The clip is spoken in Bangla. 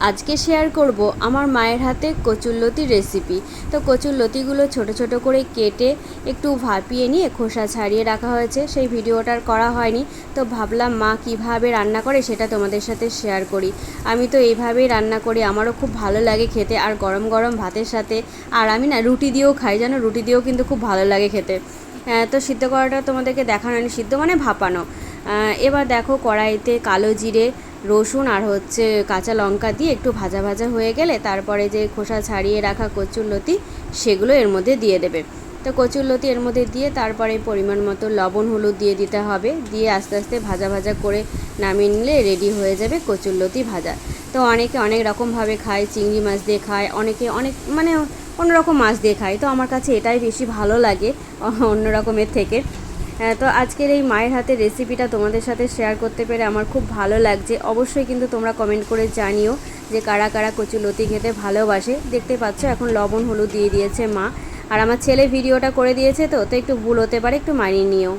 আজকে শেয়ার করব আমার মায়ের হাতে কচুরলতির রেসিপি। তো কচুরলতিগুলো ছোট ছোট করে কেটে একটু ভাপিয়ে নিয়ে খোসা ছাড়িয়ে রাখা হয়েছে, সেই ভিডিওটার করা হয়নি। তো ভাবলাম মা কিভাবে রান্না করে সেটা তোমাদের সাথে শেয়ার করি। আমি তো এইভাবেই রান্না করি, আমারও খুব ভালো লাগে খেতে, আর গরম গরম ভাতের সাথে। আর আমি না রুটি দিয়েও খাই, জানো, রুটি দিয়েও কিন্তু খুব ভালো লাগে খেতে। তো সিদ্ধ করাটা তোমাদেরকে দেখানো হয়নি, সিদ্ধ মানে ভাপানো। এবার দেখো কড়াইতে কালো জিরে, রসুন আর কাঁচা লঙ্কা দিয়ে একটু ভাজা ভাজা হয়ে গেলে তারপরে যে খোসা ছাড়িয়ে রাখা কচুরলতি সেগুলো এর মধ্যে দিয়ে দেবে। তো কচুরলতি এর মধ্যে দিয়ে তারপরে পরিমাণ মতো লবণ হলুদ দিয়ে দিতে হবে, দিয়ে আস্তে আস্তে ভাজা ভাজা করে নামিয়ে নিলে রেডি হয়ে যাবে কচুরলতি ভাজা। তো অনেকে অনেক রকমভাবে খায়, চিংড়ি মাছ দিয়ে খায়, অনেকে অনেক মানে অন্যরকম মাছ দিয়ে খায়। তো আমার কাছে এটাই বেশি ভালো লাগে অন্য রকমের থেকে। তো আজকের এই মায়ের হাতের রেসিপিটা তোমাদের সাথে শেয়ার করতে পেরে আমার খুব ভালো লাগছে। অবশ্যই কিন্তু তোমরা কমেন্ট করে জানিও যে কারা কারা কচুরলতি খেতে ভালোবাসে। দেখতে পাচ্ছ এখন লবণ হলুদ দিয়ে দিয়েছে মা, আর আমার ছেলে ভিডিওটা করে দিয়েছে, তো একটু ভুল হতে পারে, একটু মানিয়ে নিও।